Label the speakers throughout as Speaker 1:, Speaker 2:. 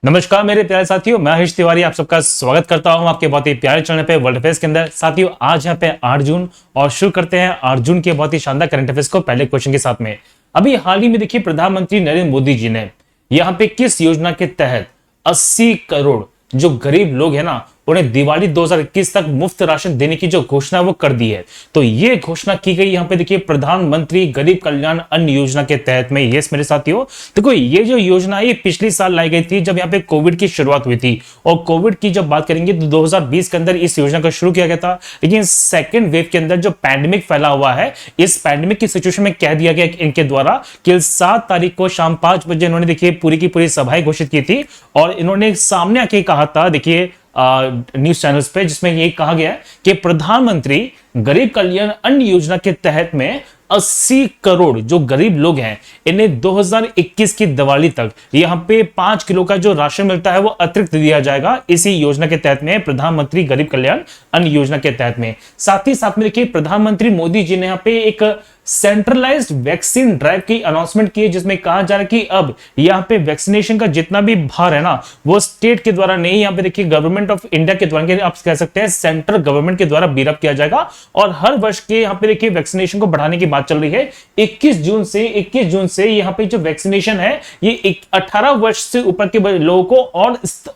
Speaker 1: नमस्कार मेरे प्यारे साथियों, मैं हरीश तिवारी आप सबका स्वागत करता हूं आपके बहुत ही प्यारे चैनल पे वर्ल्ड अफेयर्स के अंदर। साथियों, आज यहाँ पे 8 जून और शुरू करते हैं 8 जून के बहुत ही शानदार करंट अफेयर्स को पहले क्वेश्चन के साथ में। अभी हाल ही में देखिए, प्रधानमंत्री नरेंद्र मोदी जी ने यहाँ पे किस योजना के तहत 80 करोड़ जो गरीब लोग हैं ना, उन्हें दिवाली 2021 तक मुफ्त राशन देने की जो घोषणा वो कर दी है। तो ये घोषणा की गई यहाँ पे देखिए प्रधानमंत्री गरीब कल्याण अन्न योजना के तहत में। यस मेरे साथियों, देखो ये जो योजना है ये पिछली साल लाई गई थी जब यहाँ पे कोविड की शुरुआत हुई थी। और कोविड की जब बात करेंगे तो 2020 के अंदर इस योजना को शुरू किया गया था, लेकिन सेकेंड वेव के अंदर जो पैंडेमिक फैला हुआ है, इस पैंडेमिक की सिचुएशन में कह दिया गया इनके द्वारा कि 7 तारीख को शाम 5 बजे इन्होंने देखिए पूरी की पूरी सभाएं घोषित की थी और इन्होंने सामने आके कहा था देखिए न्यूज चैनल्स पे, जिसमें ये कहा गया कि प्रधानमंत्री गरीब कल्याण अन्न योजना के तहत में 80 करोड़ जो गरीब लोग हैं इन्हें 2021 की दिवाली तक यहां पे 5 किलो का जो राशन मिलता है वो अतिरिक्त दिया जाएगा इसी योजना के तहत में, प्रधानमंत्री गरीब कल्याण अन्न योजना के तहत में। साथ ही साथ में देखिए प्रधानमंत्री मोदी जी ने यहाँ पे एक सेंट्रलाइज्ड वैक्सीन ड्राइव की अनाउंसमेंट की है, जिसमें कहा जा रहा है कि अब यहाँ पे वैक्सीनेशन का जितना भी भार है ना, वो स्टेट के द्वारा नहीं, यहाँ पे देखिए गवर्नमेंट ऑफ इंडिया के द्वारा, आप कह सकते हैं सेंट्रल गवर्नमेंट के द्वारा बीर अप किया जाएगा। और हर वर्ष के यहाँ पे देखिए वैक्सीनेशन को बढ़ाने की बात चल रही है। 21 जून से यहाँ पे जो वैक्सीनेशन है ये 18 वर्ष से ऊपर के लोगों को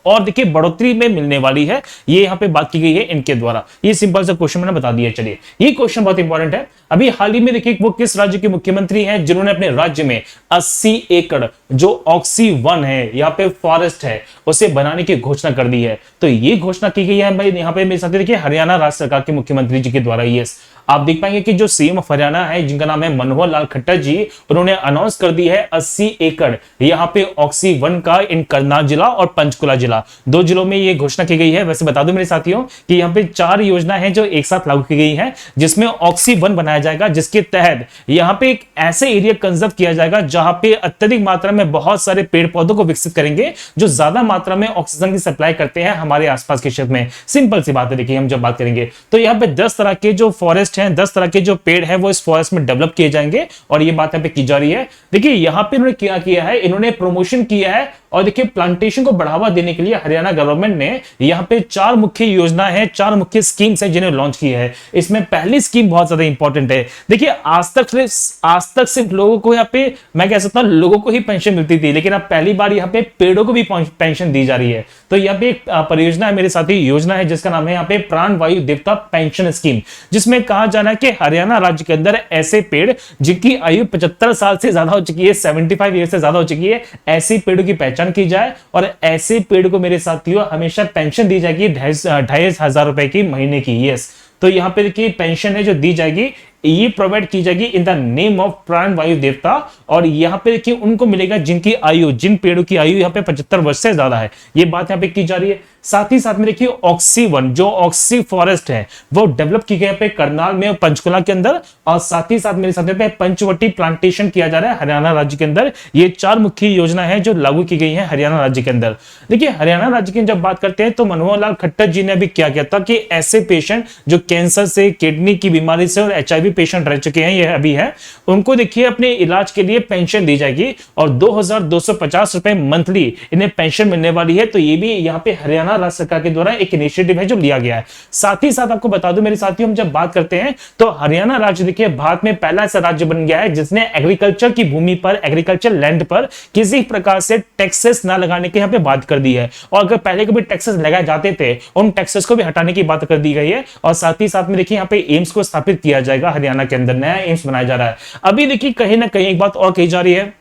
Speaker 1: और देखिए बढ़ोतरी में मिलने वाली है, ये यहाँ पे बात की गई है इनके द्वारा। ये सिंपल सा क्वेश्चन मैंने बता दिया। चलिए, ये क्वेश्चन बहुत इंपॉर्टेंट है। अभी हाल ही में देखिए वो किस राज्य के मुख्यमंत्री हैं जिन्होंने अपने राज्य में 80 एकड़ जो ऑक्सी वन है, यहाँ पे फॉरेस्ट है, उसे बनाने की घोषणा कर दी है। तो ये घोषणा की गई है भाई यहाँ पे मेरे साथ देखिए हरियाणा राज्य सरकार के मुख्यमंत्री जी के द्वारा। यस, आप देख पाएंगे कि जो सीएम ऑफ हरियाणा है जिनका नाम है मनोहर लाल खट्टर जी, उन्होंने अनाउंस कर दी है 80 एकड़ यहाँ पे ऑक्सी वन का इन करनाल जिला और पंचकुला जिला, 2 जिलों में ये घोषणा की गई है। वैसे बता दूं मेरे साथियों कि यहाँ पे 4 योजना है जो एक साथ लागू की गई है, जिसमें ऑक्सी वन बनाया जाएगा, जिसके तहत यहाँ पे एक ऐसे एरिया कंजर्व किया जाएगा जहां पे अत्यधिक मात्रा में बहुत सारे पेड़ पौधों को विकसित करेंगे जो ज्यादा मात्रा में ऑक्सीजन की सप्लाई करते हैं हमारे आसपास के क्षेत्र में। सिंपल सी बात है, देखिए हम जब बात करेंगे तो यहाँ पे 10 तरह के जो फॉरेस्ट हैं, 10 तरह के जो पेड़ हैं वो इस फॉरेस्ट में डेवलप किए जाएंगे और ये बात यहाँ पे की जा रही है। देखिए यहाँ पे इन्होंने क्या किया है, इन्होंने प्रमोशन किया है और देखिए प्लांटेशन को बढ़ावा देने के लिए हरियाणा गवर्नमेंट ने यहाँ पे 4 मुख्य योजना है, 4 मुख्य स्कीम्स है जिन्हें लॉन्च किया है। इसमें पहली स्कीम बहुत ज्यादा इंपॉर्टेंट है। देखिए आज तक सिर्फ लोगों को यहाँ पे, मैं कह सकता हूँ लोगों को ही पेंशन मिलती थी, लेकिन अब पहली बार यहाँ पे पेड़ों को भी पेंशन दी जा रही है। तो यहाँ पे एक परियोजना है मेरे साथी, योजना है जिसका नाम है यहाँ पे प्राण वायु देवता पेंशन स्कीम, जिसमें कहा जा रहा है कि हरियाणा राज्य के अंदर ऐसे पेड़ जिनकी आयु 75 साल से ज्यादा हो चुकी है, 75 ईयर से ज्यादा हो चुकी है, ऐसे पेड़ों की पहचान की जाए और ऐसे पेड़ को मेरे साथियों हमेशा पेंशन दी जाएगी 2,500 रुपए की महीने की। यस, तो यहाँ पे देखिए पेंशन है जो दी जाएगी, ये प्रोवाइड की जाएगी इन द नेम ऑफ प्राण वायु देवता। और यहाँ पे देखिए उनको मिलेगा जिनकी आयु, जिन पेड़ों की आयु यहाँ पे 75 वर्ष से ज्यादा है, ये बात यहाँ पे की जा रही है। साथ ही साथ में देखिए ऑक्सी वन जो ऑक्सी फॉरेस्ट है वो डेवलप की गई पे करनाल में और पंचकुला के अंदर, और साथ ही साथ मेरे साथ पे पंचवटी प्लांटेशन किया जा रहा है हरियाणा राज्य के अंदर। ये 4 मुख्य योजना है जो लागू की गई है हरियाणा राज्य के अंदर। देखिए हरियाणा राज्य की जब बात करते हैं तो मनोहर लाल खट्टर जी ने अभी क्या किया था कि ऐसे पेशेंट जो कैंसर से, किडनी की बीमारी से और HIV पेशेंट रह चुके हैं, ये अभी है, उनको देखिए अपने इलाज के लिए पेंशन दी जाएगी और 2,250 रुपए मंथली इन्हें पेंशन मिलने वाली है। तो ये भी यहाँ पे हरियाणा राज्य सरकार के द्वारा एक इनिशिएटिव है जो लिया गया है। साथ ही साथ आपको बता दूं मेरे साथियों, हम जब बात करते हैं तो हरियाणा राज्य देखिए भारत में पहला ऐसा राज्य बन गया है जिसने एग्रीकल्चर की भूमि पर, एग्रीकल्चर लैंड पर किसी प्रकार से टैक्सेस ना लगाने की यहाँ पे बात कर दी है। और अगर पहले कभी टैक्सेस लगाए जाते थे, उन टैक्सेस को भी हटाने की बात कर दी गई है। और साथ ही साथ में देखिए यहाँ पे एम्स को स्थापित किया जाएगा, हरियाणा के अंदर नया एम्स बनाया जा रहा है। अभी देखिए कहीं ना कहीं एक बात और कही जा रही है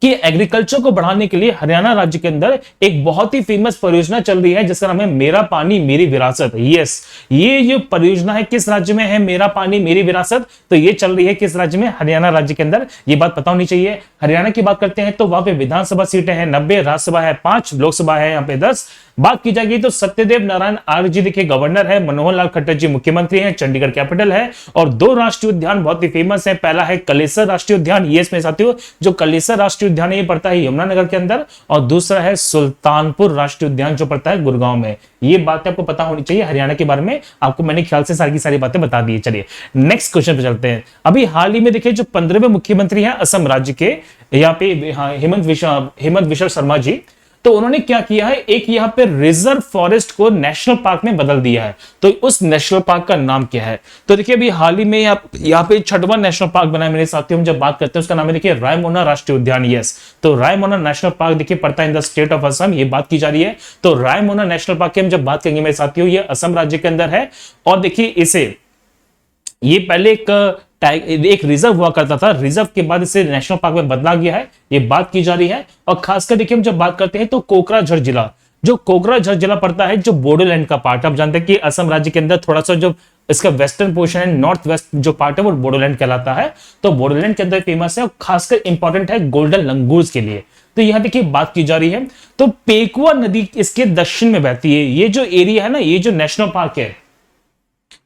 Speaker 1: कि एग्रीकल्चर को बढ़ाने के लिए हरियाणा राज्य के अंदर एक बहुत ही फेमस परियोजना चल रही है जिसका नाम है मेरा पानी मेरी विरासत। यस, ये जो परियोजना है किस राज्य में है, मेरा पानी मेरी विरासत, तो ये चल रही है किस राज्य में, हरियाणा राज्य के अंदर। ये बात पता होनी चाहिए। हरियाणा की बात करते हैं तो वहां पे विधानसभा सीटें हैं 90, राज्यसभा है 5, लोकसभा है यहाँ पे 10। बात की जाएगी तो सत्यदेव नारायण आर्य जी देखिए गवर्नर है, मनोहर लाल खट्टर जी मुख्यमंत्री हैं, चंडीगढ़ कैपिटल है। और 2 राष्ट्रीय उद्यान बहुत ही फेमस है। पहला है कलेसर राष्ट्रीय उद्यान, ये इसमें साथियों जो कलेसर राष्ट्रीय उद्यान है ये पड़ता है यमुनानगर के अंदर, और दूसरा है सुल्तानपुर राष्ट्रीय उद्यान जो पड़ता है गुड़गांव में। ये बातें आपको पता होनी चाहिए हरियाणा के बारे में, आपको मैंने ख्याल से सारी की सारी बातें बता दी। चलिए नेक्स्ट क्वेश्चन पे चलते हैं। अभी हाल ही में देखिए जो 15वें मुख्यमंत्री हैं असम राज्य के, यहाँ पे हेमंत विश्व शर्मा जी, तो उन्होंने क्या किया है, एक यहाँ पे रिजर्व फॉरेस्ट को नेशनल पार्क में बदल दिया है। तो उस नेशनल पार्क का नाम क्या है? तो देखिए अभी हाल ही में यहाँ पे छठवां नेशनल पार्क बना है मेरे साथियों। हम जब बात करते हैं उसका नाम है देखिए रायमोना राष्ट्रीय उद्यान। यस, तो रायमोना नेशनल पार्क देखिए पड़ता है in the state of Assam, ये बात की जा रही है। तो रायमोना नेशनल पार्क की हम जब बात करेंगे मेरे साथियों, ये असम राज्य के अंदर है। और देखिए इसे, ये पहले एक रिजर्व हुआ करता था, रिजर्व के बाद इसे नेशनल पार्क में बदला गया है, ये बात की जा रही है। और खासकर देखिए हम जब बात करते हैं तो कोकराझार जिला, जो कोकराझार जिला पड़ता है जो बोडोलैंड का पार्ट, आप जानते हैं कि असम राज्य के अंदर थोड़ा सा जो इसका वेस्टर्न पोर्शन है, नॉर्थ वेस्ट जो पार्ट है वो बोडोलैंड कहलाता है। तो बोडोलैंड के अंदर फेमस है और खासकर इंपॉर्टेंट है गोल्डन लंगूर्स के लिए। तो यहां देखिए बात की जा रही है, तो पेकुआ नदी इसके दक्षिण में बहती है। ये जो एरिया है ना, ये जो नेशनल पार्क है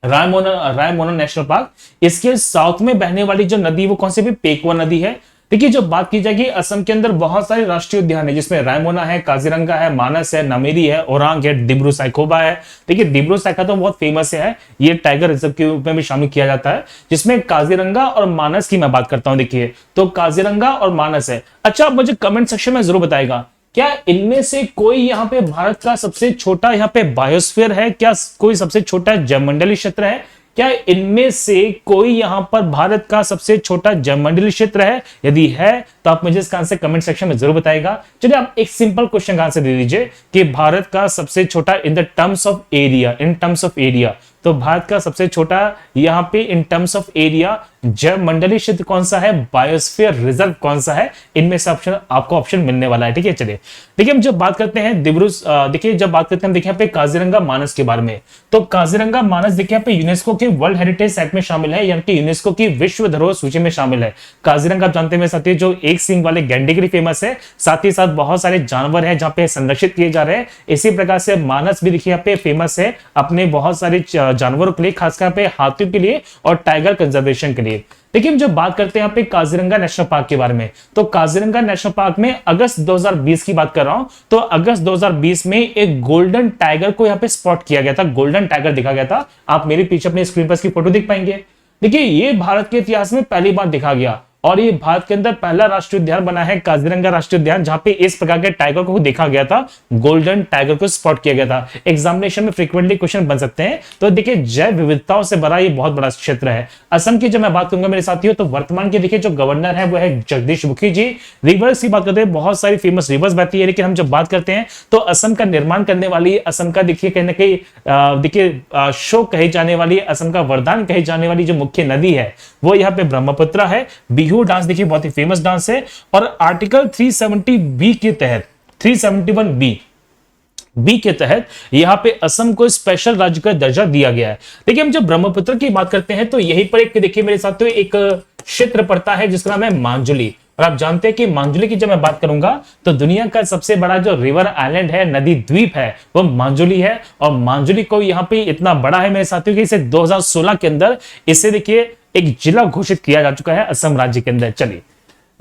Speaker 1: रायमोना नेशनल पार्क, इसके साउथ में बहने वाली जो नदी वो कौन सी भी, पेकुआ नदी है। देखिए जब बात की जाएगी, असम के अंदर बहुत सारे राष्ट्रीय उद्यान है, जिसमें रायमोना है, काजीरंगा है, मानस है, नामेरी है, ओरांग है, डिब्रू साइखोवा है। देखिए डिब्रू साइखोवा तो बहुत फेमस है, ये टाइगर रिजर्व के रूप में भी शामिल किया जाता है, जिसमें काजीरंगा और मानस की मैं बात करता हूं। देखिए तो काजीरंगा और मानस है। अच्छा, आप मुझे कमेंट सेक्शन में जरूर बताएगा, क्या इनमें से कोई यहाँ पे भारत का सबसे छोटा यहाँ पे बायोस्फीयर है? क्या कोई सबसे छोटा जैवमंडलीय क्षेत्र है? क्या इनमें से कोई यहां पर भारत का सबसे छोटा जैवमंडलीय क्षेत्र है? यदि है तो आप मुझे इसका आंसर कमेंट सेक्शन में जरूर बताएगा। चलिए आप एक सिंपल क्वेश्चन का आंसर दे दीजिए कि भारत का सबसे छोटा in the terms of area, in terms of area, तो भारत का सबसे छोटा यहां पे इन टर्म्स ऑफ एरिया जैवमंडलीय क्षेत्र कौन सा है, बायोस्फीयर रिजर्व कौन सा है? इनमें से ऑप्शन आपको ऑप्शन मिलने वाला है। ठीक है, चलिए देखिए हम जब बात करते हैं देखिए जब बात करते हैं देखिए यहाँ पे काजीरंगा मानस के बारे में, तो काजीरंगा मानस देखिए यहाँ पे यूनेस्को के वर्ल्ड हेरिटेज साइट में शामिल है, यानी कि यूनेस्को की विश्व धरोहर सूची में शामिल है। काजीरंगा आप जानते हैं साथियों, जो एक सींग वाले गैंडे के लिए फेमस है, साथ ही साथ बहुत सारे जानवर हैं जहां पे संरक्षित किए जा रहे हैं। इसी प्रकार से मानस भी देखिए यहाँ पे फेमस है अपने बहुत सारे जानवरों के लिए, खासकर पे हाथियों के लिए और टाइगर कंजर्वेशन के लिए। देखिए हम जब बात करते हैं यहाँ पे काजीरंगा नेशनल पार्क के बारे में, तो काजीरंगा नेशनल पार्क में अगस्त 2020 की बात कर रहा हूं, तो अगस्त 2020 में एक गोल्डन टाइगर को यहाँ पे स्पॉट किया गया था, गोल्डन टाइगर दिखा गया था। आप मेरे पीछे अपने स्क्रीन पर इसकी फोटो देख पाएंगे। देखिए ये भारत के इतिहास में पहली बार दिखा गया और ये भारत के अंदर पहला राष्ट्रीय उद्यान बना है काजीरंगा राष्ट्रीय उद्यान, जहां पे इस प्रकार के टाइगर को देखा गया था, गोल्डन टाइगर को स्पॉट किया गया था। एग्जामिनेशन में फ्रीक्वेंटली क्वेश्चन बन सकते हैं। तो देखिए जैव विविधताओं से भरा ये बहुत बड़ा क्षेत्र है। असम की जब मैं बात करूंगा मेरे साथियों, तो वर्तमान के देखिए जो गवर्नर है वो है जगदीश मुखी जी। रिवर्स की बात करते हैं, बहुत सारी फेमस रिवर्स बहती है, लेकिन हम जब बात करते हैं तो असम का निर्माण करने वाली, असम का देखिए कहीं ना कहीं देखिए शो कही जाने वाली, असम का वरदान कही जाने वाली जो मुख्य नदी है वो यहाँ पे ब्रह्मपुत्र है। बिहू डांस देखिए बहुत ही फेमस डांस है और आर्टिकल 370 बी के तहत, 371 बी के तहत यहां पे असम को स्पेशल राज्य का दर्जा दिया गया है। देखिए हम जब ब्रह्मपुत्र की बात करते हैं तो यहीं पर एक देखिए मेरे साथ एक क्षेत्र पड़ता है जिसका नाम है मांजुली। और आप जानते हैं कि मांजुली की जब मैं बात करूंगा तो दुनिया का सबसे बड़ा जो रिवर आइलैंड है, नदी द्वीप है, वो मांजुली है। और मांजुली को यहाँ पे इतना बड़ा है मेरे साथियों कि इसे 2016 के अंदर इसे देखिए एक जिला घोषित किया जा चुका है असम राज्य के अंदर। चलिए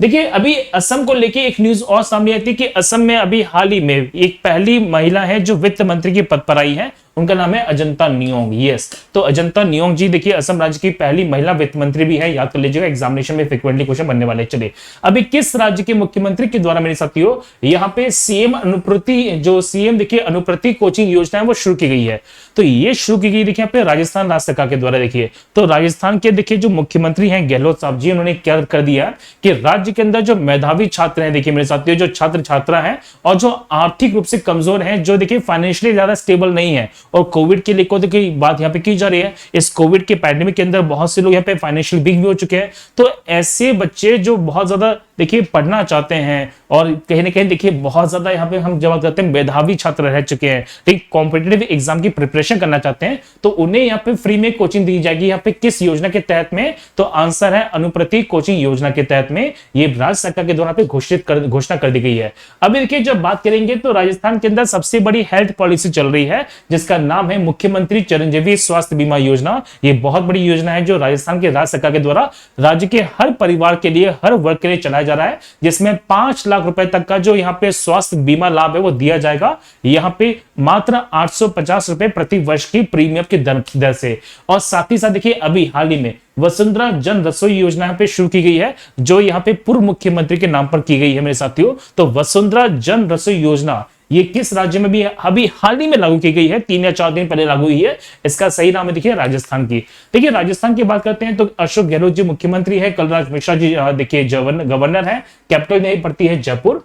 Speaker 1: देखिए अभी असम को लेके एक न्यूज और सामने आती है कि असम में अभी हाल ही में एक पहली महिला है जो वित्त मंत्री के पद पर आई है, उनका नाम है अजंता नियोंग। यस, तो अजंता नियोंग जी देखिए असम राज्य की पहली महिला वित्त मंत्री भी है, याद कर लीजिएगा, एग्जामिनेशन में फ्रीक्वेंटली क्वेश्चन बनने वाले। चलिए अभी किस राज्य के मुख्यमंत्री के द्वारा मेरे साथियों यहाँ पे सीएम अनुप्रति, जो सीएम देखिए अनुप्रति कोचिंग योजना है वो शुरू की गई है। तो ये शुरू की गई देखिए यहाँ पे राजस्थान राज्य सरकार के द्वारा। देखिए तो राजस्थान के देखिए जो मुख्यमंत्री हैं गहलोत साहब जी, उन्होंने क्या कर दिया कि राज्य के अंदर जो मेधावी छात्र हैं, देखिए मेरे साथियों जो छात्र छात्रा हैं और जो आर्थिक रूप से कमजोर हैं, जो देखिए फाइनेंशियली ज्यादा स्टेबल नहीं है, और कोविड के लिए की बात यहाँ पे की जा रही है, इस कोविड के पैंडेमिक के अंदर बहुत से लोग यहाँ पे फाइनेंशियल वीक भी हो चुके हैं। तो ऐसे बच्चे जो बहुत ज्यादा देखिए पढ़ना चाहते हैं और कहीं ना कहीं देखिए बहुत ज्यादा यहाँ पे हम जब करते हैं मेधावी छात्र रह चुके हैं, ठीक कॉम्पिटिटिव एग्जाम की प्रिपरेशन करना चाहते हैं, तो उन्हें यहाँ पे फ्री में कोचिंग दी जाएगी। यहाँ पे किस योजना के तहत में? तो आंसर है अनुप्रति कोचिंग योजना के तहत में ये राज्य सरकार के द्वारा पे घोषणा कर दी गई है। अभी देखिए जब बात करेंगे तो राजस्थान के अंदर सबसे बड़ी हेल्थ पॉलिसी चल रही है जिसका नाम है मुख्यमंत्री चिरंजीवी स्वास्थ्य बीमा योजना। ये बहुत बड़ी योजना है जो राजस्थान के राज्य सरकार के द्वारा राज्य के हर परिवार के लिए, हर वर्ग के लिए चलाया जा रहा है, जिसमें 5 लाख रुपए तक का जो यहाँ पे स्वास्थ्य बीमा लाभ है वो दिया जाएगा। यहाँ पे मात्र 850 रुपए प्रति वर्ष की प्रीमियम की दर से। और साथ ही साथ देखिए अभी हाल ही में वसुंधरा जन रसोई योजना यहाँ पे शुरू की गई है, जो यहाँ पे पूर्व मुख्यमंत्री के नाम पर की गई है मेरे साथियों। तो वसुंधरा जन रसोई योजना ये किस राज्य में भी अभी हाल ही में लागू की गई है, 3 या 4 दिन पहले लागू हुई है। इसका सही नाम है देखिए राजस्थान की। देखिए राजस्थान की बात करते हैं तो अशोक गहलोत जी मुख्यमंत्री है, कलराज मिश्रा जी देखिए गवर्नर है, कैपिटल नहीं पड़ती है जयपुर।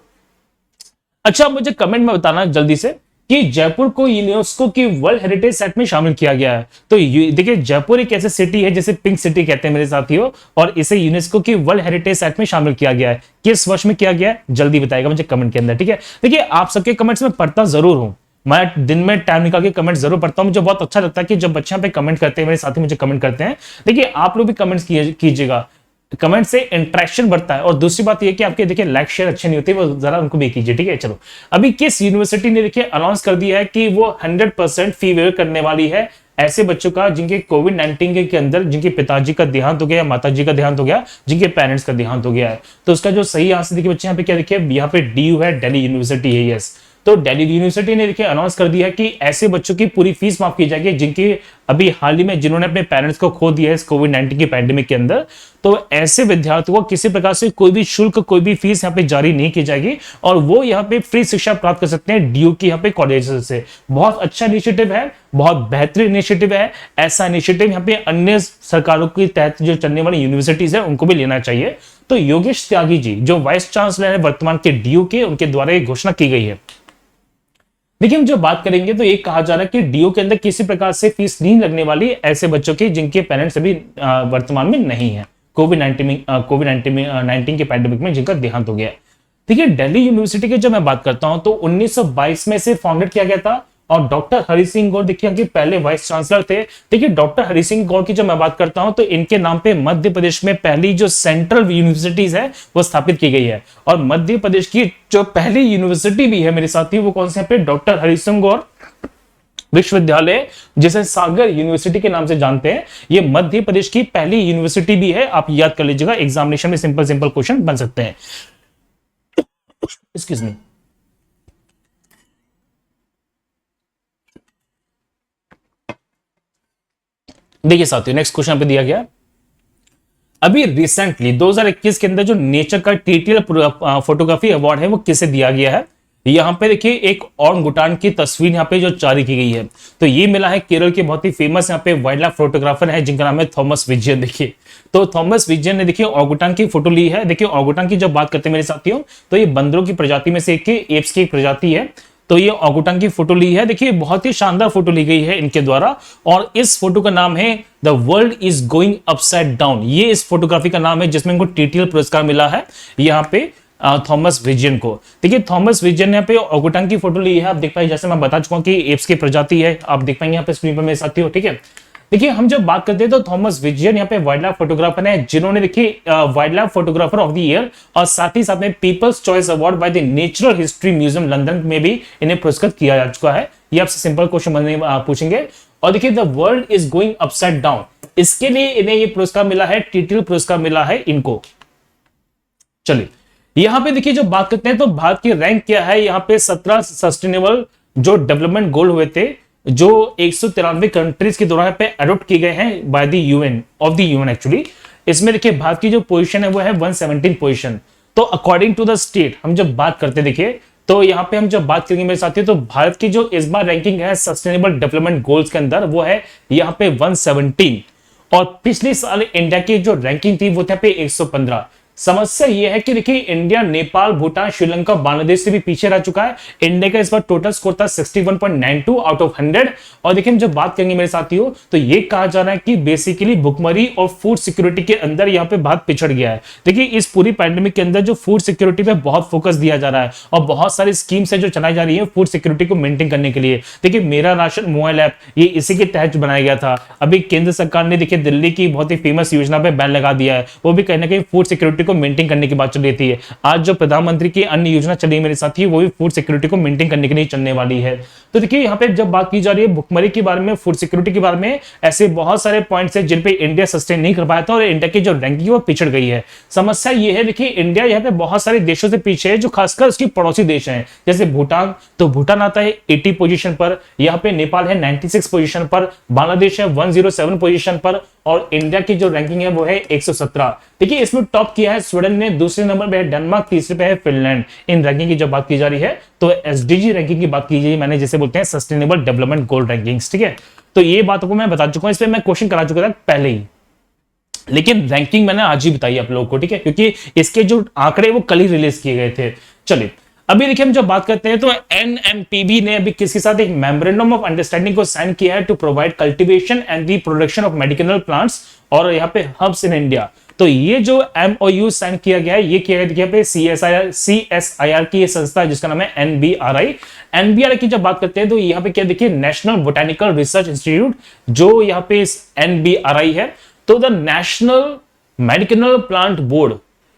Speaker 1: अच्छा मुझे कमेंट में बताना जल्दी से कि जयपुर को यूनेस्को की वर्ल्ड हेरिटेज साइट में शामिल किया गया है। तो देखिए जयपुर एक ऐसी सिटी है जिसे पिंक सिटी कहते हैं मेरे साथियों, और इसे यूनेस्को की वर्ल्ड हेरिटेज साइट में शामिल किया गया है। किस वर्ष में किया गया है जल्दी बताएगा मुझे कमेंट के अंदर, ठीक है। देखिए आप सबके कमेंट्स में पढ़ता जरूर हूं, मैं दिन में टाइम निकाल के कमेंट जरूर पढ़ता हूं। मुझे बहुत अच्छा लगता है कि जब बच्चे यहाँ पे कमेंट करते हैं, मेरे साथी मुझे कमेंट करते हैं। देखिए आप लोग भी कमेंट्स कीजिएगा, कमेंट से इंटरेक्शन बढ़ता है। और दूसरी बात ये कि आपके देखिए लाइक शेयर अच्छे नहीं होते, वो जरा उनको भी कीजिए, ठीक है। चलो अभी किस यूनिवर्सिटी ने देखिए अनाउंस कर दिया है कि वो 100% फी वेवर करने वाली है ऐसे बच्चों का जिनके कोविड-19 के अंदर जिनके पिताजी का देहांत हो गया, माताजी का देहांत हो गया, जिनके पेरेंट्स का देहांत हो गया है। तो उसका जो सही आंसर देखिए बच्चे यहाँ पे क्या देखिए, यहाँ पे डीयू है, दिल्ली यूनिवर्सिटी है। यस, तो दिल्ली यूनिवर्सिटी ने देखिए अनाउंस कर दिया है कि ऐसे बच्चों की पूरी फीस माफ की जाएगी जिनकी अभी हाल ही में जिन्होंने अपने पेरेंट्स को खो दिया है इस कोविड-19 की पैंडेमिक के अंदर। तो ऐसे विद्यार्थियों को किसी प्रकार से कोई भी शुल्क, कोई भी फीस यहाँ पे जारी नहीं की जाएगी और वो यहाँ पे फ्री शिक्षा प्राप्त कर सकते हैं ड्यू की यहाँ पे कॉलेज से। बहुत अच्छा इनिशिएटिव है, बहुत बेहतरीन इनिशिएटिव है। ऐसा इनिशिएटिव यहाँ पे अन्य सरकारों के तहत जो चलने वाली यूनिवर्सिटीज है उनको भी लेना चाहिए। तो योगेश त्यागी जी जो वाइस चांसलर है वर्तमान के ड्यू के, उनके द्वारा ये घोषणा की गई है। देखिए हम जो बात करेंगे तो ये कहा जा रहा है कि डीओ के अंदर किसी प्रकार से फीस नहीं लगने वाली ऐसे बच्चों की जिनके पेरेंट्स अभी वर्तमान में नहीं है कोविड-19 के पैंडेमिक में जिनका देहांत हो गया है। देखिए दिल्ली यूनिवर्सिटी की जब मैं बात करता हूं तो 1922 में से फाउंडेड किया गया था और डॉक्टर हरि सिंह गौर देखिए कि पहले वाइस चांसलर थे। देखिए डॉक्टर हरि सिंह गौर की जब मैं बात करता हूं तो इनके नाम पे मध्य प्रदेश में पहली जो सेंट्रल यूनिवर्सिटीज है वो स्थापित की गई है। और मध्य प्रदेश की जो पहली यूनिवर्सिटी भी है मेरे साथी वो कौन से पे, डॉक्टर हरि सिंह गौर विश्वविद्यालय, जिसे सागर यूनिवर्सिटी के नाम से जानते हैं। ये मध्य प्रदेश की पहली यूनिवर्सिटी भी है, आप याद कर लीजिएगा, एग्जामिनेशन में सिंपल सिंपल क्वेश्चन बन सकते हैं। Excuse me. देखिए साथियों नेक्स्ट क्वेश्चन पे दिया गया, अभी रिसेंटली 2021 के अंदर जो नेचर का टीटीएल फोटोग्राफी अवार्ड है वो किसे दिया गया है। यहां पे देखिए एक ओरंगुटान की तस्वीर यहां पे जो जारी की गई है, तो ये मिला है केरल के बहुत ही फेमस यहाँ पे वाइल्ड लाइफ फोटोग्राफर है जिनका नाम है थॉमस विजयन। देखिए तो थॉमस विजयन ने देखिए ओरंगुटान की फोटो ली है। देखिए ओरंगुटान की जब बात करते हैं मेरे साथियों तो ये बंदरों की प्रजाति में से एक एप्स की एक प्रजाति है। तो ये ओरंगुटान की फोटो ली है। देखिए बहुत ही शानदार फोटो ली गई है इनके द्वारा और इस फोटो का नाम है the world is going upside down. ये इस फोटोग्राफी का नाम है जिसमें इनको टीटीएल पुरस्कार मिला है यहाँ पे थॉमस विजयन को। देखिए थॉमस विजयन ने यहाँ पे ओरंगुटान की फोटो ली है। आप देख पाए जैसे मैं बता चुका हूँ कि एप्स की प्रजाति है, आप देख पाएंगे यहाँ पे स्क्रीन पर मेरे साथी हो, ठीक है। देखिए हम जब बात करते हैं तो थॉमस विजयन यहाँ पे वाइल्ड लाइफ फोटोग्राफर है जिन्होंने देखिए wild life photographer of the year और साथ ही साथ में people's choice award by the natural history museum London में भी इन्हें पुरस्कृत किया जा चुका है। ये आपसे सिंपल क्वेश्चन पूछेंगे। और देखिए the world is going upside down, इसके लिए इन्हें ये पुरस्कार मिला है, टीटीएल पुरस्कार मिला है इनको। चलिए यहां पे देखिए जब बात करते हैं तो भारत की रैंक क्या है, यहाँ पे 17 सस्टेनेबल जो डेवलपमेंट गोल हुए थे जो 193 कंट्रीज के द्वारा पे अडॉप्ट किए गए हैं by the UN of the UN actually. इसमें देखिए भारत की जो पोजीशन है वो है 117 पोजीशन। तो अकॉर्डिंग टू द स्टेट हम जब बात करते देखिए तो यहाँ पे हम जब बात करेंगे मेरे साथियों तो भारत की जो इस बार रैंकिंग है सस्टेनेबल डेवलपमेंट गोल्स के अंदर वो है यहाँ पे 117 और पिछले साल इंडिया की जो रैंकिंग थी वो था पे 115। समस्या यह है कि देखिए इंडिया नेपाल भूटान श्रीलंका बांग्लादेश से भी पीछे रह चुका है। इंडिया का इस बार टोटल स्कोर था 61.92 आउट ऑफ 100। और देखिए हम जब बात करेंगे मेरे साथियों तो ये कहा जा रहा है कि बेसिकली भुखमरी और फूड सिक्योरिटी के अंदर यहाँ पे भारत पिछड़ गया है। देखिए इस पूरी पैंडेमिक के अंदर जो फूड सिक्योरिटी पे बहुत फोकस दिया जा रहा है और बहुत सारी स्कीम्स है जो चलाई जा रही है फूड सिक्योरिटी को मेंटेन करने के लिए। देखिए मेरा राशन मोबाइल ऐप ये इसी के तहत बनाया गया था। अभी केंद्र सरकार ने देखिए दिल्ली की बहुत ही फेमस योजना पे बैन लगा दिया है, वो भी कहीं ना कहीं फूड सिक्योरिटी को मेंटेन करने की बात चल रही थी। आज जो प्रधानमंत्री की अन्य योजना चली है मेरे साथी वो भी फूड सिक्योरिटी को मेंटेन करने के लिए चलने वाली है। तो देखिए यहाँ पे जब बात की जा रही है भुखमरी के बारे में, फूड सिक्योरिटी के बारे में, ऐसे बहुत सारे पॉइंट्स हैं जिन पे इंडिया सस्टेन नहीं कर पाया था और इंडिया की जो रैंकिंग है वो पिछड़ गई है। समस्या ये है देखिए इंडिया यहाँ पे बहुत सारे देशों से पीछे है जो खासकर उसकी पड़ोसी देश हैं। जैसे भूटान, तो भूटान आता है 80 पोजीशन पर, यहाँ पे नेपाल है 96 पोजीशन पर, बांग्लादेश है 107 पोजीशन पर और इंडिया की जो रैंकिंग है वो है 117। देखिए इसमें टॉप किया है स्वीडन ने, दूसरे नंबर पे है डेनमार्क, तीसरे पे है फिनलैंड। इन रैंकिंग की जब बात की जा रही है तो एसडीजी रैंकिंग की बात की जाए, मैंने जैसे बोलते हैं सस्टेनेबल डेवलपमेंट गोल रैंकिंग्स, ठीक है। तो ये बात को मैं बता चुका हूं, इस पर मैं क्वेश्चन करा चुका था पहले ही, लेकिन रैंकिंग मैंने आज ही बताई आप लोगों को, ठीक है, क्योंकि इसके जो आंकड़े वो कल ही रिलीज किए गए थे। चलिए अभी देखिए हम जब बात करते हैं तो एनएमपीबी ने अभी किसके साथ एक मेमोरेंडम ऑफ अंडरस्टैंडिंग को साइन किया है to provide cultivation and the production of medicinal plants और यहाँ पे हब्स इन इंडिया। तो ये जो एमओयू साइन किया गया है, ये किया गया देखिए पे सीएसआईआर की ये संस्था है जिसका नाम है एनबीआरआई। एनबीआरआई की जब बात करते हैं तो यहाँ पे क्या देखिए नेशनल बोटेनिकल रिसर्च इंस्टीट्यूट, जो यहाँ पे एनबीआरआई है, तो the national medicinal plant board,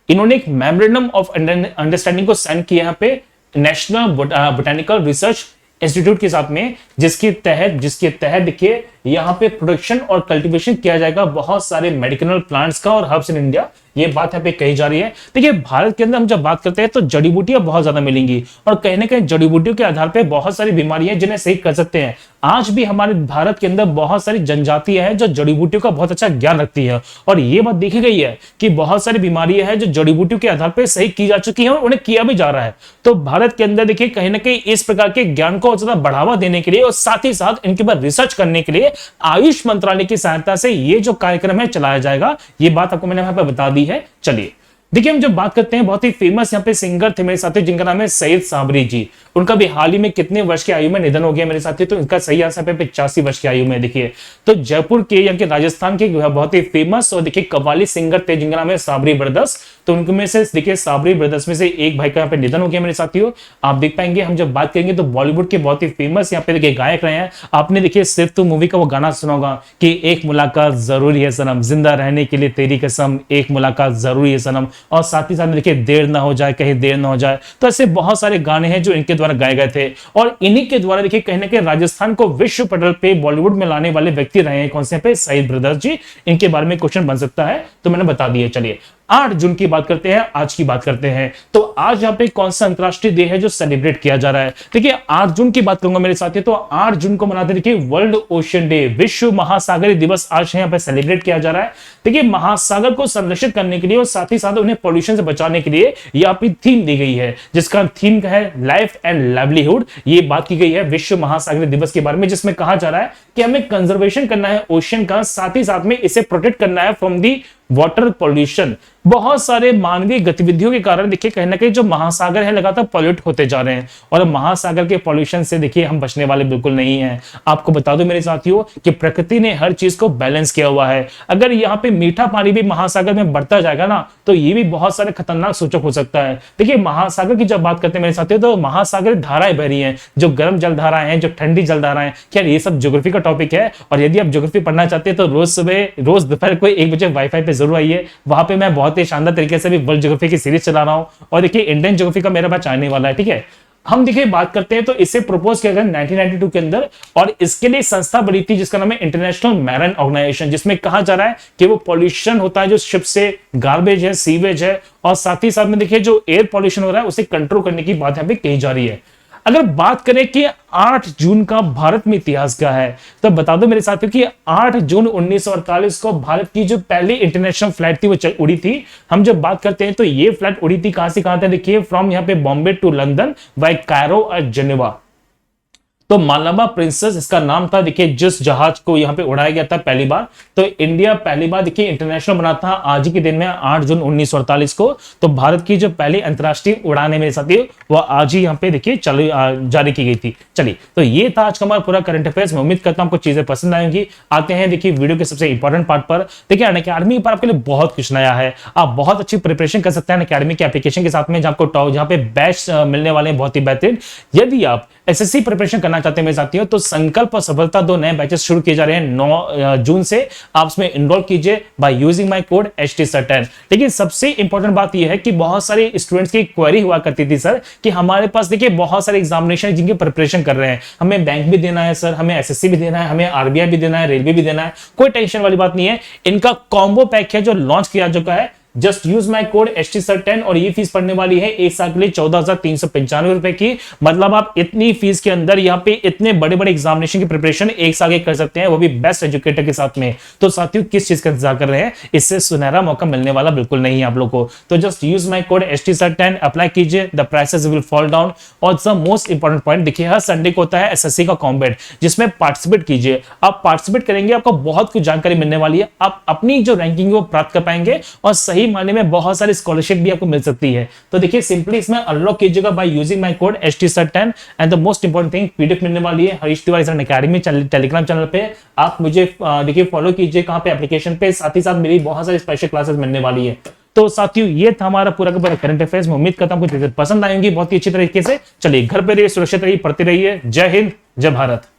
Speaker 1: इन्होंने एक मेमोरेंडम ऑफ अंडरस्टैंडिंग को साइन किया यहाँ पे नेशनल बोटेनिकल रिसर्च इंस्टीट्यूट के साथ में, जिसके तहत देखिए यहाँ पे प्रोडक्शन और कल्टीवेशन किया जाएगा बहुत सारे मेडिसिनल प्लांट्स का और हब्स इन इंडिया, ये बात यहाँ पे कही जा रही है। देखिए भारत के अंदर हम जब बात करते हैं तो जड़ी बूटियां बहुत ज्यादा मिलेंगी और कहीं ना कहीं जड़ी बूटियों के आधार पे बहुत सारी बीमारियां जिन्हें सही कर सकते हैं। आज भी हमारे भारत के अंदर बहुत सारी जनजातियां हैं जो जड़ी बूटियों का बहुत अच्छा ज्ञान रखती है, और ये बात देखी गई है कि बहुत सारी बीमारियां हैं जो जड़ी बूटियों के आधार पर सही की जा चुकी है और उन्हें किया भी जा रहा है। तो भारत के अंदर देखिए कहीं ना कहीं इस प्रकार के ज्ञान को ज्यादा बढ़ावा देने के लिए और साथ ही साथ इनके ऊपर रिसर्च करने के लिए आयुष मंत्रालय की सहायता से ये जो कार्यक्रम है चलाया जाएगा। ये बात आपको मैंने यहां पर बता दी है। चलिए देखिए हम जब बात करते हैं, बहुत ही फेमस यहाँ पे सिंगर थे मेरे साथी जिनका नाम है सैयद साबरी जी। उनका भी हाल ही में कितने वर्ष की आयु में निधन हो गया मेरे साथी, तो इनका सही आंसर पे 85 वर्ष की आयु में। देखिए तो जयपुर के या राजस्थान के बहुत ही फेमस और देखिए कव्वाली सिंगर थे जिनका नाम है साबरी ब्रदर्स। तो उनमें से देखिए साबरी ब्रदर्स में से एक भाई का यहाँ पे निधन हो गया मेरे साथियों। आप देख पाएंगे हम जब बात करेंगे तो बॉलीवुड के बहुत ही फेमस यहाँ पे देखिए गायक रहे हैं। आपने देखिए सिर्फ तो मूवी का वो गाना सुना होगा कि एक मुलाकात जरूरी है सनम, जिंदा रहने के लिए तेरी कसम, एक मुलाकात जरूरी है सनम, और साथ ही साथ देखिए देर ना हो जाए, कहीं देर ना हो जाए। तो ऐसे बहुत सारे गाने हैं जो इनके द्वारा गाए गए थे और इन्हीं के द्वारा देखिए कहीं ना कहीं राजस्थान को विश्व पटल पे बॉलीवुड में लाने वाले व्यक्ति रहे हैं। कौन से पे? सईद ब्रदर्स जी। इनके बारे में क्वेश्चन बन सकता है तो मैंने बता दिया। चलिए 8 जून की बात करते हैं, आज की बात करते हैं। तो आज यहाँ पे कौन सा अंतरराष्ट्रीय डे है जो सेलिब्रेट किया जा रहा है? देखिए 8 जून की बात करूंगा मेरे साथी, तो 8 जून को मनाते देखिए वर्ल्ड ओशन डे, विश्व महासागरीय दिवस आज यहाँ पे सेलिब्रेट किया जा रहा है। देखिए महासागर को संरक्षित करने के लिए और साथ ही साथ उन्हें पॉल्यूशन से बचाने के लिए यहाँ पे थीम दी गई है जिसका थीम है लाइफ एंड लाइवलीहुड। ये बात की गई है विश्व महासागरीय दिवस के बारे में, जिसमें कहा जा रहा है कि हमें कंजर्वेशन करना है ओशन का, साथ ही साथ में इसे प्रोटेक्ट करना है फ्रॉम दी वाटर पॉल्यूशन। बहुत सारे मानवीय गतिविधियों के कारण देखिए कहीं ना कहीं जो महासागर है लगातार पॉल्यूट होते जा रहे हैं और महासागर के पॉल्यूशन से देखिए हम बचने वाले बिल्कुल नहीं हैं। आपको बता दूं मेरे साथियों कि प्रकृति ने हर चीज को बैलेंस किया हुआ है। अगर यहाँ पे मीठा पानी भी महासागर में बढ़ता जाएगा ना तो ये भी बहुत सारे खतरनाक सूचक हो सकता है। देखिए महासागर की जब बात करते हैं मेरे साथियों तो महासागर धाराएं बह रही हैं, जो गर्म जल धाराएं हैं, जो ठंडी जल धाराएं हैं। खैर ये सब ज्योग्राफी का टॉपिक है और यदि आप ज्योग्राफी पढ़ना चाहते हैं तो रोज सुबह रोज दोपहर को 1 बजे वाईफाई पे जरूर आइए। वहां पे मैं बहुत ही शानदार तरीके से भी वर्ल्ड ज्योग्राफी की सीरीज चला रहा हूं और देखिए इंडियन ज्योग्राफी का मेरा बैच आने वाला है। ठीक है, हम देखिए बात करते हैं तो इसे प्रपोज किया गया 1992 के अंदर और इसके लिए संस्था बनी थी जिसका नाम है इंटरनेशनल मैरीन ऑर्गेनाइजेशन, जिसमें कहा जा रहा है कि वो पॉल्यूशन होता है जो शिप से, गार्बेज है, सीवेज है और साथ ही साथ में देखिए जो एयर पॉल्यूशन हो रहा है उसे कंट्रोल करने की बात यहाँ पे कही जा रही है। अगर बात करें कि 8 जून का भारत में इतिहास क्या है तो बता दो मेरे साथियों कि 8 जून 1948 को भारत की जो पहली इंटरनेशनल फ्लाइट थी वो उड़ी थी। हम जब बात करते हैं तो ये फ्लाइट उड़ी थी कहां से कहां तक? देखिए फ्रॉम यहाँ पे Bombay to London by Cairo और जेनेवा। तो मालाबा प्रिंसेस इसका नाम था। देखिए जिस जहाज को यहाँ पे उड़ाया गया था पहली बार, तो इंडिया पहली बार देखिए इंटरनेशनल बना था आज ही के दिन में 8 जून 1948 को। तो भारत की जो पहली अंतरराष्ट्रीय उड़ान है मेरे साथी वो आज ही यहाँ पे देखिए जारी की गई थी। चलिए तो ये था आज का हमारा पूरा करंट अफेयर्स। मैं उम्मीद करता हूं आपको चीजें पसंद आएंगी। आते हैं देखिए वीडियो के सबसे इंपॉर्टेंट पार्ट पर। देखिए अनअकैडमी पर आपके लिए बहुत कुछ नया है, आप बहुत अच्छी प्रिपरेशन कर सकते हैं अनअकैडमी के एप्लीकेशन के साथ में, जहाँ पे बैच मिलने वाले हैं बहुत ही बेहतरीन। यदि आप एसएससी प्रिपरेशन करना चाहते हैं मेरे साथियों तो संकल्प और सफलता 2 नए बैचेस शुरू किए जा रहे हैं 9 जून से। आप इसमें इनरोल कीजिए by using my code HTSER10। लेकिन सबसे इंपॉर्टेंट बात यह है कि बहुत सारे स्टूडेंट्स की क्वेरी हुआ करती थी सर कि हमारे पास देखिए बहुत सारे एग्जामिनेशन जिनकी प्रिपरेशन कर रहे हैं, हमें बैंक भी देना है सर, हमें एसएससी भी देना है, हमें आरबीआई भी देना है, रेलवे भी देना है। कोई टेंशन वाली बात नहीं है, इनका कॉम्बो पैक है जो लॉन्च किया चुका है just use my code ST10 और ये फीस पड़ने वाली है एक साल के लिए 14,395 रुपए की। मतलब आप इतनी फीस के अंदर यहाँ पे इतने बड़े बड़े एग्जामिनेशन की प्रिपरेशन एक साल के कर सकते हैं, वो भी बेस्ट एजुकेटर के साथ में। तो साथियों किस चीज का इंतजार कर रहे हैं, इससे सुनहरा मौका मिलने वाला बिल्कुल नहीं है आप लोग को। तो just use my code ST10 apply कीजिए, the prices will fall down. और द मोस्ट इंपॉर्टेंट पॉइंट देखिए, हर संडे को होता है SSC का कॉम्बैट, जिसमें पार्टिसिपेट कीजिए। आप पार्टिसिपेट करेंगे, आपको बहुत कुछ जानकारी मिलने वाली है, आप अपनी जो रैंकिंग है वो प्राप्त कर पाएंगे और सही मायने में बहुत सारी स्कॉलरशिप भी आपको मिल सकती है। तो देखिए सिंपली इसमें अनलॉक कीजिएगा by using my code ST10 and the most important thing PDF मिलने वाली है Harish Tiwari sir academy Telegram channel पे। आप मुझे देखिए फॉलो कीजिए कहां पे, एप्लीकेशन पे, साथ ही साथ मेरी बहुत सारी स्पेशल क्लासेस मिलने वाली है। तो साथियों ये था हमारा पूरा का पूरा करंट अफेयर्स। मैं उम्मीद करता हूं कुछ पसंद आएंगी बहुत ही अच्छी तरीके से। चलिए घर पे रहिए, सुरक्षित रहिए, पढ़ते रहिए। जय हिंद, जय भारत।